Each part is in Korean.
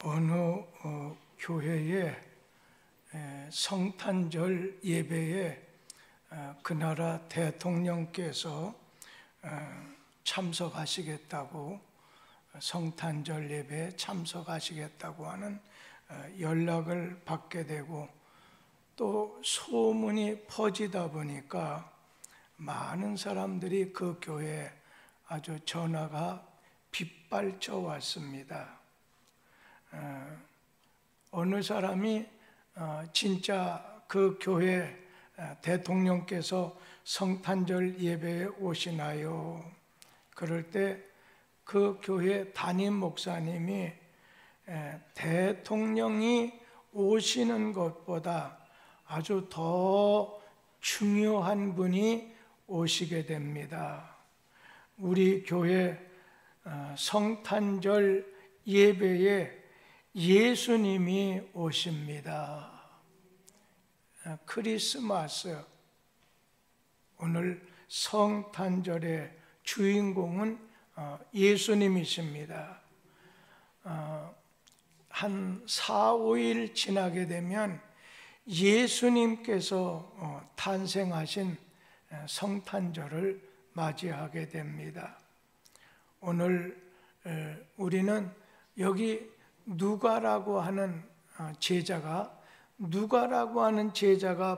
어느 교회에 성탄절 예배에 그 나라 대통령께서 참석하시겠다고, 성탄절 예배에 참석하시겠다고 하는 연락을 받게 되고, 또 소문이 퍼지다 보니까 많은 사람들이 그 교회에 아주 전화가 빗발쳐 왔습니다. 어느 사람이 진짜 그 교회 대통령께서 성탄절 예배에 오시나요? 그럴 때 그 교회 담임 목사님이 대통령이 오시는 것보다 아주 더 중요한 분이 오시게 됩니다. 우리 교회 성탄절 예배에 예수님이 오십니다. 크리스마스, 오늘 성탄절의 주인공은 예수님이십니다. 한 4, 5일 지나게 되면 예수님께서 탄생하신 성탄절을 맞이하게 됩니다. 오늘 우리는 여기 누가라고 하는 제자가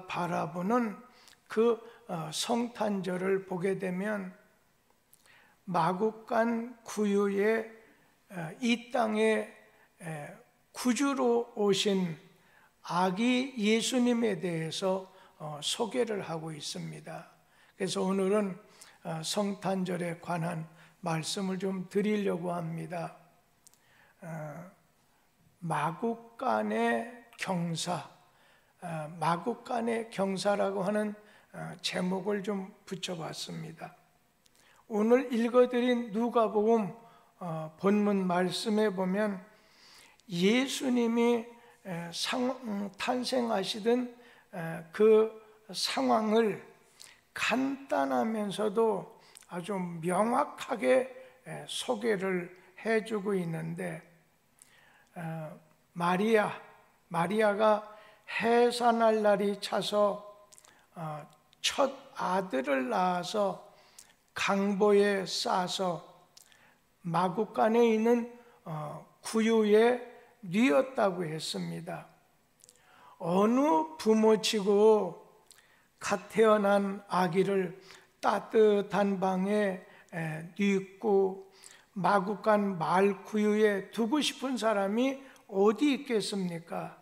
바라보는 그 성탄절을 보게 되면 마국간 구유에 이 땅에 구주로 오신 아기 예수님에 대해서 소개를 하고 있습니다. 그래서 오늘은 성탄절에 관한 말씀을 좀 드리려고 합니다. 마국간의 경사, 마국간의 경사라고 하는 제목을 좀 붙여봤습니다. 오늘 읽어드린 누가복음 본문 말씀에 보면 예수님이 탄생하시던 그 상황을 간단하면서도 아주 명확하게 소개를 해주고 있는데, 마리아가 해산할 날이 차서 첫 아들을 낳아서 강보에 싸서 마국간에 있는 구유에 뉘었다고 했습니다. 어느 부모치고 갓 태어난 아기를 따뜻한 방에 뉘고 마국간 마을 구유에 두고 싶은 사람이 어디 있겠습니까?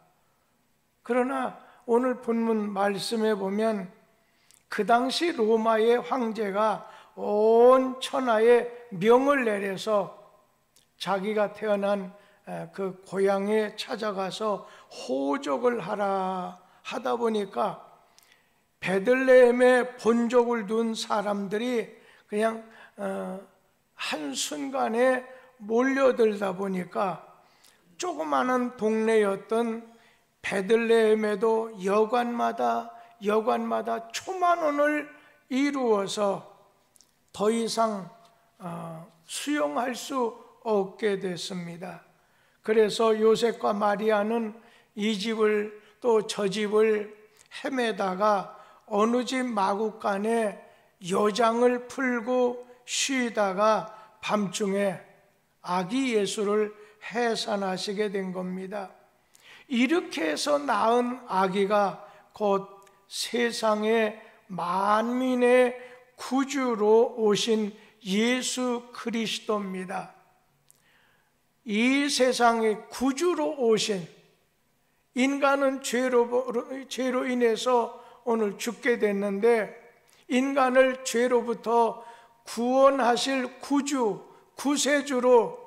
그러나 오늘 본문 말씀에 보면 그 당시 로마의 황제가 온 천하에 명을 내려서 자기가 태어난 그 고향에 찾아가서 호적을 하다 보니까 베들레헴에 본족을 둔 사람들이 그냥 한순간에 몰려들다 보니까 조그마한 동네였던 베들레헴에도 여관마다 초만원을 이루어서 더 이상 수용할 수 없게 됐습니다. 그래서 요셉과 마리아는 이 집을 또 저 집을 헤매다가 어느 집 마국간에 요장을 풀고 쉬다가 밤중에 아기 예수를 해산하시게 된 겁니다. 이렇게 해서 낳은 아기가 곧 세상의 만민의 구주로 오신 예수 그리스도입니다. 이 세상의 구주로 오신, 인간은 죄로 인해서 오늘 죽게 됐는데 인간을 죄로부터 구원하실 구주, 구세주로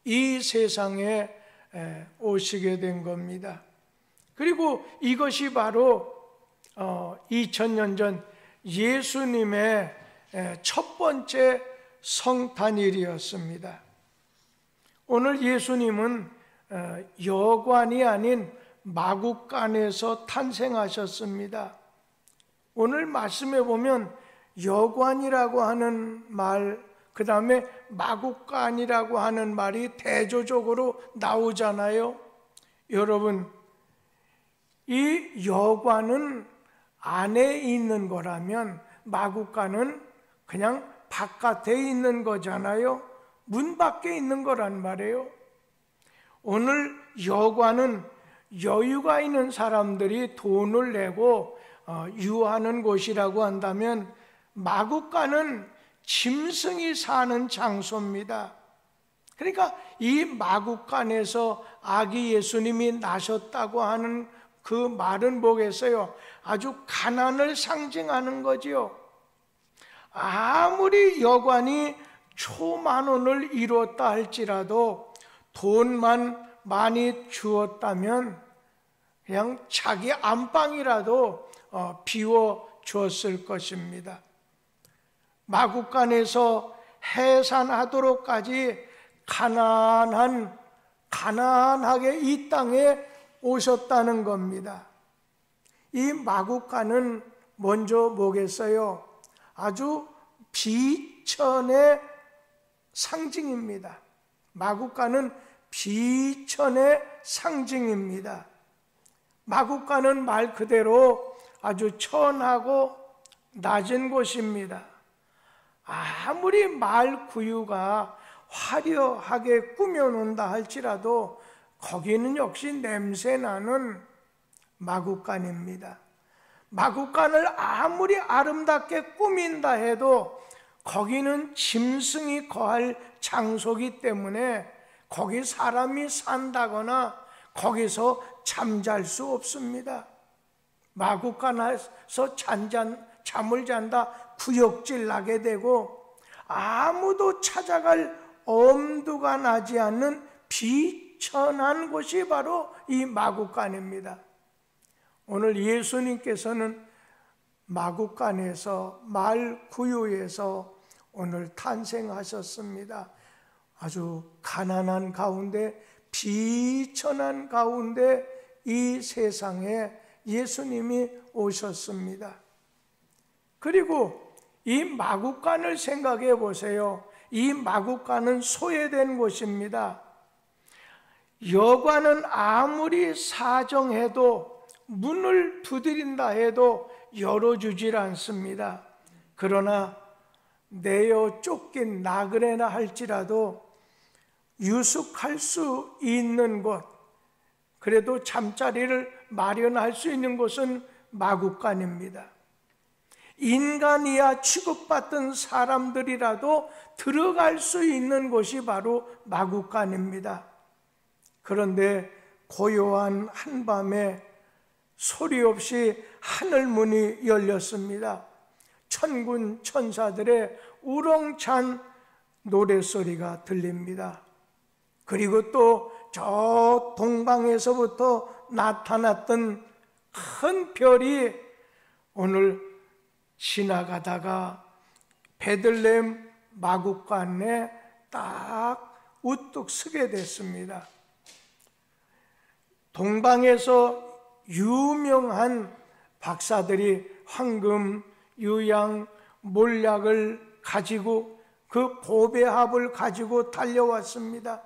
이 세상에 오시게 된 겁니다. 그리고 이것이 바로 2000년 전 예수님의 첫 번째 성탄일이었습니다. 오늘 예수님은 여관이 아닌 마국간에서 탄생하셨습니다. 오늘 말씀에 보면 여관이라고 하는 말, 그 다음에 마구간이라고 하는 말이 대조적으로 나오잖아요. 여러분, 이 여관은 안에 있는 거라면 마구간은 그냥 바깥에 있는 거잖아요. 문 밖에 있는 거란 말이에요. 오늘 여관은 여유가 있는 사람들이 돈을 내고 유하는 곳이라고 한다면, 마구간은 짐승이 사는 장소입니다. 그러니까 이 마구간에서 아기 예수님이 나셨다고 하는 그 말은 뭐겠어요? 아주 가난을 상징하는 거지요. 아무리 여관이 초만원을 이뤘다 할지라도 돈만 많이 주었다면 그냥 자기 안방이라도 비워 주었을 것입니다. 마구간에서 해산하도록까지 가난하게 이 땅에 오셨다는 겁니다. 이 마구간은 먼저 뭐겠어요? 아주 비천의 상징입니다. 마구간은 비천의 상징입니다. 마구간은 말 그대로 아주 천하고 낮은 곳입니다. 아무리 말 구유가 화려하게 꾸며놓는다 할지라도 거기는 역시 냄새나는 마구간입니다. 마구간을 아무리 아름답게 꾸민다 해도 거기는 짐승이 거할 장소이기 때문에 거기 사람이 산다거나 거기서 잠잘 수 없습니다. 마구간에서 잠을 잔다 구역질 나게 되고 아무도 찾아갈 엄두가 나지 않는 비천한 곳이 바로 이 마구간입니다. 오늘 예수님께서는 마구간에서, 말구유에서 오늘 탄생하셨습니다. 아주 가난한 가운데, 비천한 가운데 이 세상에 예수님이 오셨습니다. 그리고 이 마구간을 생각해 보세요. 이 마구간은 소외된 곳입니다. 여관은 아무리 사정해도, 문을 두드린다 해도 열어주질 않습니다. 그러나 내어 쫓긴 나그네나 할지라도 유숙할 수 있는 곳, 그래도 잠자리를 마련할 수 있는 곳은 마구간입니다. 인간이야 취급받던 사람들이라도 들어갈 수 있는 곳이 바로 마구간입니다. 그런데 고요한 한밤에 소리 없이 하늘문이 열렸습니다. 천군 천사들의 우렁찬 노랫소리가 들립니다. 그리고 또 저 동방에서부터 나타났던 큰 별이 오늘 지나가다가 베들레헴 마구간에 딱 우뚝 서게 됐습니다. 동방에서 유명한 박사들이 황금, 유양, 몰약을 가지고 그 보배합을 가지고 달려왔습니다.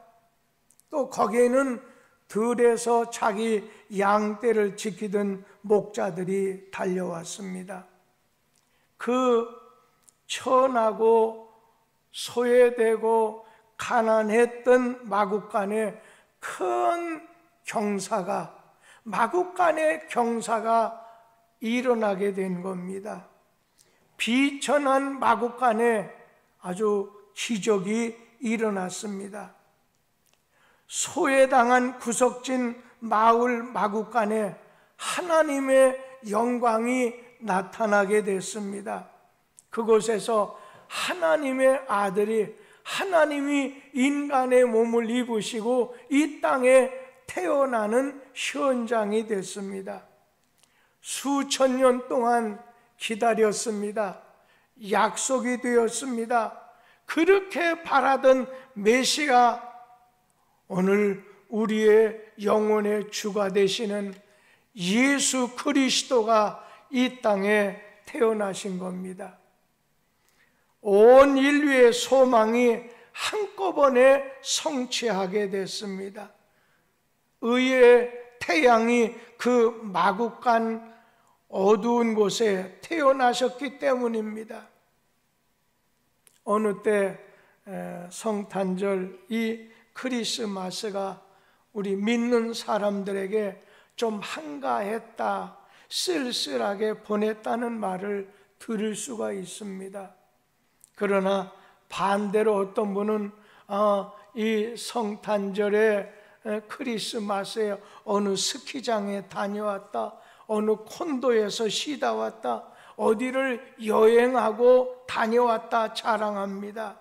또 거기에는 들에서 자기 양떼를 지키던 목자들이 달려왔습니다. 그 천하고 소외되고 가난했던 마구간에 큰 경사가, 마구간의 경사가 일어나게 된 겁니다. 비천한 마구간에 아주 기적이 일어났습니다. 소외당한 구석진 마을 마구간에 하나님의 영광이 나타나게 됐습니다. 그곳에서 하나님의 아들이, 하나님이 인간의 몸을 입으시고 이 땅에 태어나는 현장이 됐습니다. 수천 년 동안 기다렸습니다. 약속이 되었습니다. 그렇게 바라던 메시아, 오늘 우리의 영혼의 주가 되시는 예수 그리스도가 이 땅에 태어나신 겁니다. 온 인류의 소망이 한꺼번에 성취하게 됐습니다. 의의 태양이 그 마국간 어두운 곳에 태어나셨기 때문입니다. 어느 때 성탄절 이 크리스마스가 우리 믿는 사람들에게 좀 한가했다, 쓸쓸하게 보냈다는 말을 들을 수가 있습니다. 그러나 반대로 어떤 분은 이 성탄절에 크리스마스에 어느 스키장에 다녀왔다, 어느 콘도에서 쉬다 왔다, 어디를 여행하고 다녀왔다 자랑합니다.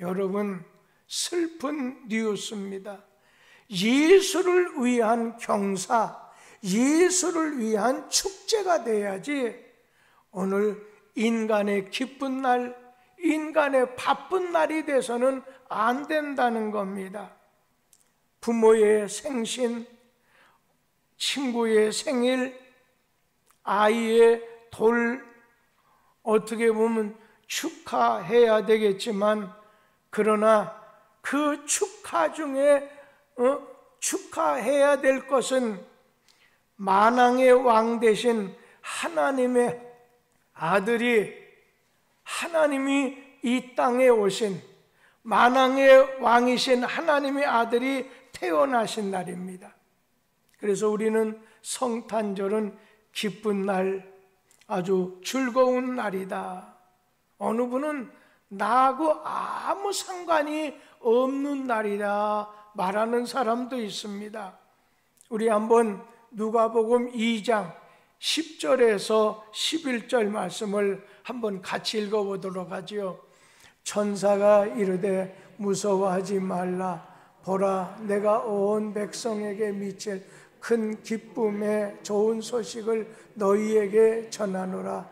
여러분, 슬픈 뉴스입니다. 예수를 위한 경사, 예수를 위한 축제가 돼야지 오늘 인간의 기쁜 날, 인간의 바쁜 날이 돼서는 안 된다는 겁니다. 부모의 생신, 친구의 생일, 아이의 돌, 어떻게 보면 축하해야 되겠지만, 그러나 그 축하 중에 축하해야 될 것은 만왕의 왕 되신 하나님의 아들이, 하나님이 이 땅에 오신 만왕의 왕이신 하나님의 아들이 태어나신 날입니다. 그래서 우리는 성탄절은 기쁜 날, 아주 즐거운 날이다. 어느 분은 나하고 아무 상관이 없는 날이다 말하는 사람도 있습니다. 우리 한번 누가복음 2장 10절에서 11절 말씀을 한번 같이 읽어보도록 하지요. 천사가 이르되 무서워하지 말라. 보라, 내가 온 백성에게 미칠 큰 기쁨의 좋은 소식을 너희에게 전하노라.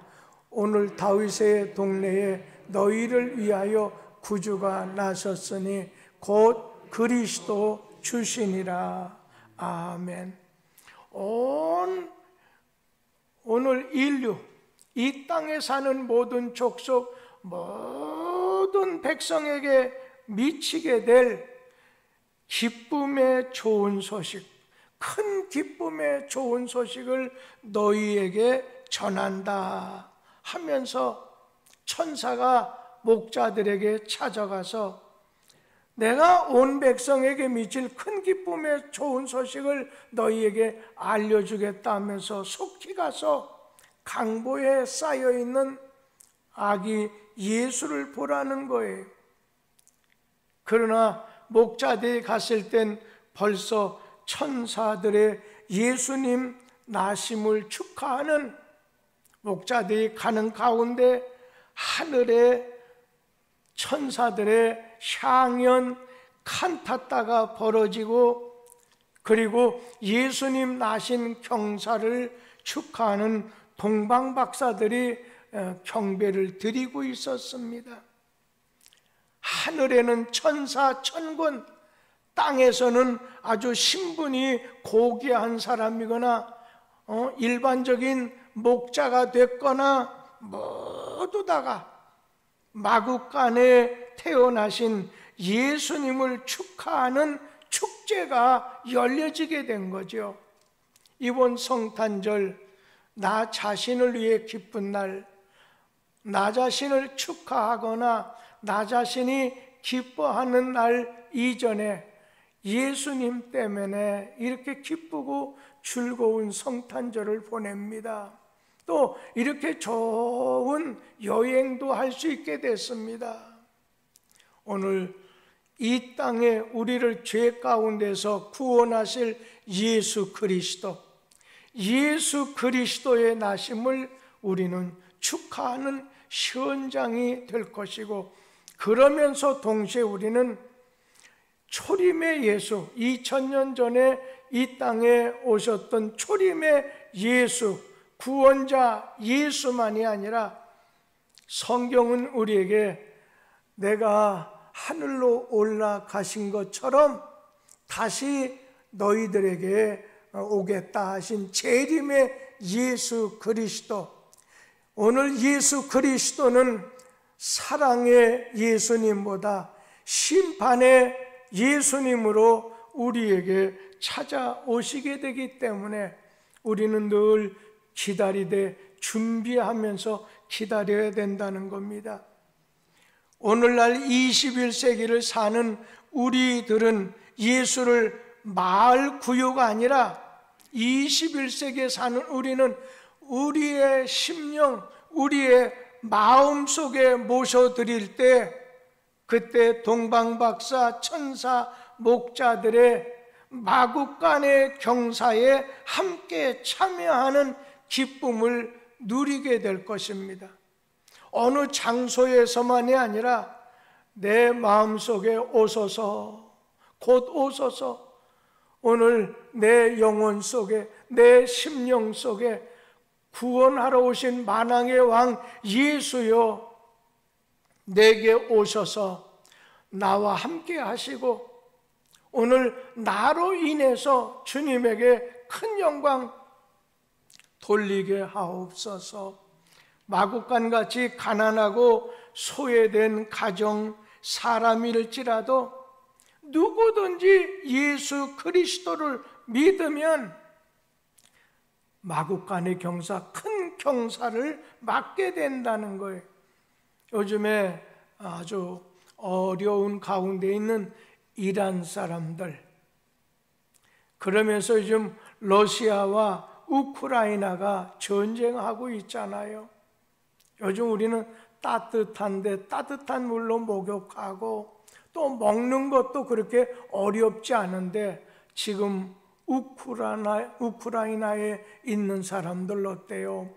오늘 다윗의 동네에 너희를 위하여 구주가 나셨으니 곧 그리스도 주시니라. 아멘. 오늘 인류, 이 땅에 사는 모든 족속, 모든 백성에게 미치게 될 기쁨의 좋은 소식, 큰 기쁨의 좋은 소식을 너희에게 전한다 하면서 천사가 목자들에게 찾아가서 내가 온 백성에게 미칠 큰 기쁨의 좋은 소식을 너희에게 알려주겠다 하면서 속히 가서 강보에 쌓여있는 아기 예수를 보라는 거예요. 그러나 목자들이 갔을 땐 벌써 천사들의 예수님 나심을 축하하는, 목자들이 가는 가운데 하늘에 천사들의 향연 칸타타가 벌어지고, 그리고 예수님 나신 경사를 축하하는 동방박사들이 경배를 드리고 있었습니다. 하늘에는 천사 천군, 땅에서는 아주 신분이 고귀한 사람이거나 일반적인 목자가 됐거나 모두 다가 마국간에 태어나신 예수님을 축하하는 축제가 열려지게 된 거죠. 이번 성탄절, 나 자신을 위해 기쁜 날, 나 자신을 축하하거나 나 자신이 기뻐하는 날 이전에 예수님 때문에 이렇게 기쁘고 즐거운 성탄절을 보냅니다. 또 이렇게 좋은 여행도 할 수 있게 됐습니다. 오늘 이 땅에 우리를 죄 가운데서 구원하실 예수 그리스도, 예수 그리스도의 나심을 우리는 축하하는 현장이 될 것이고, 그러면서 동시에 우리는 초림의 예수, 2000년 전에 이 땅에 오셨던 초림의 예수, 구원자 예수만이 아니라 성경은 우리에게 내가 하늘로 올라가신 것처럼 다시 너희들에게 오겠다 하신 재림의 예수 그리스도, 오늘 예수 그리스도는 사랑의 예수님보다 심판의 예수님으로 우리에게 찾아오시게 되기 때문에 우리는 늘 기다리되 준비하면서 기다려야 된다는 겁니다. 오늘날 21세기를 사는 우리들은 예수를 마을 구요가 아니라 21세기에 사는 우리는 우리의 심령, 우리의 마음속에 모셔드릴 때 그때 동방박사 천사 목자들의 마국간의 경사에 함께 참여하는 기쁨을 누리게 될 것입니다. 어느 장소에서만이 아니라 내 마음속에 오소서, 곧 오소서. 오늘 내 영혼 속에, 내 심령 속에 구원하러 오신 만왕의 왕 예수여, 내게 오셔서 나와 함께 하시고 오늘 나로 인해서 주님에게 큰 영광 돌리게 하옵소서. 마국간같이 가난하고 소외된 가정 사람일지라도 누구든지 예수 그리스도를 믿으면 마국간의 경사, 큰 경사를 맡게 된다는 거예요. 요즘에 아주 어려운 가운데 있는 이란 사람들, 그러면서 요즘 러시아와 우크라이나가 전쟁하고 있잖아요. 요즘 우리는 따뜻한데 따뜻한 물로 목욕하고 또 먹는 것도 그렇게 어렵지 않은데 지금 우크라이나에 있는 사람들 어때요?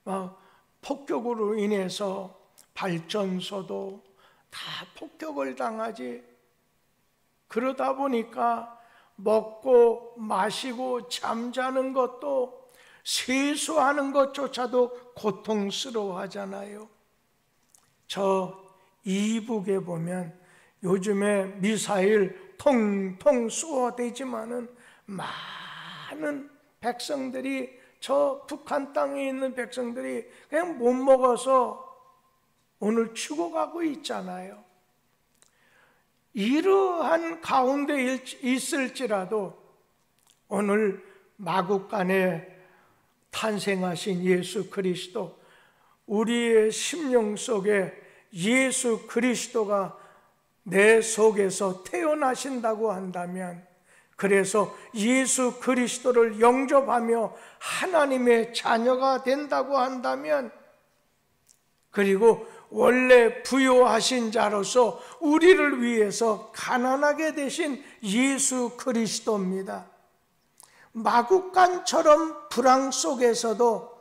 막 폭격으로 인해서 발전소도 다 폭격을 당하지. 그러다 보니까 먹고 마시고 잠자는 것도 세수하는 것조차도 고통스러워 하잖아요. 저 이북에 보면 요즘에 미사일 통통 쏘아대지만은 많은 백성들이, 저 북한 땅에 있는 백성들이 그냥 못 먹어서 오늘 죽어가고 있잖아요. 이러한 가운데 있을지라도 오늘 마국간에 탄생하신 예수 그리스도, 우리의 심령 속에 예수 그리스도가 내 속에서 태어나신다고 한다면, 그래서 예수 그리스도를 영접하며 하나님의 자녀가 된다고 한다면, 그리고 원래 부요하신 자로서 우리를 위해서 가난하게 되신 예수 그리스도입니다. 마국간처럼 불황 속에서도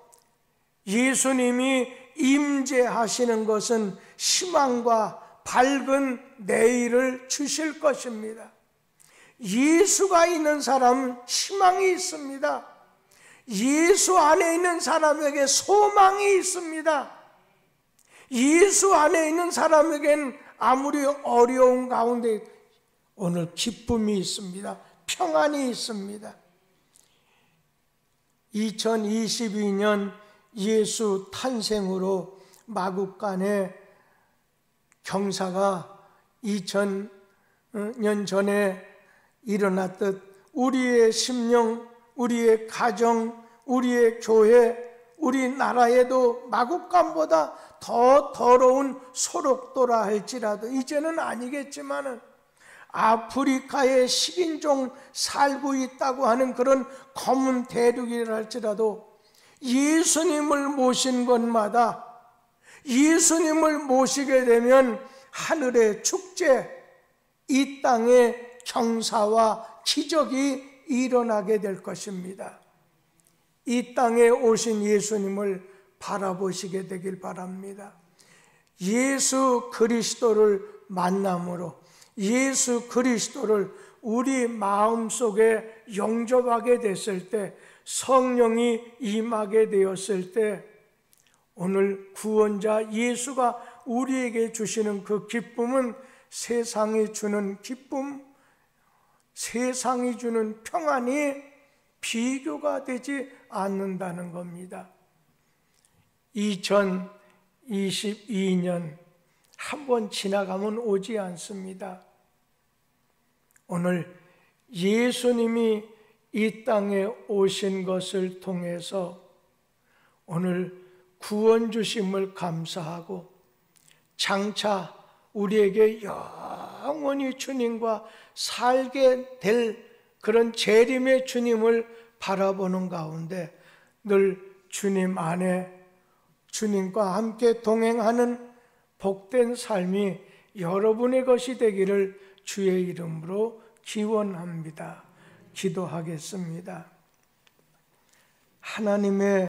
예수님이 임재하시는 것은 희망과 밝은 내일을 주실 것입니다. 예수가 있는 사람은 희망이 있습니다. 예수 안에 있는 사람에게 소망이 있습니다. 예수 안에 있는 사람에겐 아무리 어려운 가운데 오늘 기쁨이 있습니다. 평안이 있습니다. 2022년 예수 탄생으로 마국간의 경사가 2000년 전에 일어났듯 우리의 심령, 우리의 가정, 우리의 교회, 우리나라에도 마국간보다 더 더러운 소록도라 할지라도, 이제는 아니겠지만은 아프리카에 식인종 살고 있다고 하는 그런 검은 대륙이라 할지라도 예수님을 모신 곳마다, 예수님을 모시게 되면 하늘의 축제, 이 땅의 경사와 기적이 일어나게 될 것입니다. 이 땅에 오신 예수님을 바라보시게 되길 바랍니다. 예수 그리스도를 만남으로 예수 그리스도를 우리 마음속에 영접하게 됐을 때, 성령이 임하게 되었을 때, 오늘 구원자 예수가 우리에게 주시는 그 기쁨은 세상이 주는 기쁨, 세상이 주는 평안이 비교가 되지 않는다는 겁니다. 2022년 한번 지나가면 오지 않습니다. 오늘 예수님이 이 땅에 오신 것을 통해서 오늘 구원 주심을 감사하고 장차 우리에게 영원히 주님과 살게 될 그런 재림의 주님을 바라보는 가운데 늘 주님 안에 주님과 함께 동행하는 복된 삶이 여러분의 것이 되기를 주의 이름으로 기원합니다. 기도하겠습니다. 하나님의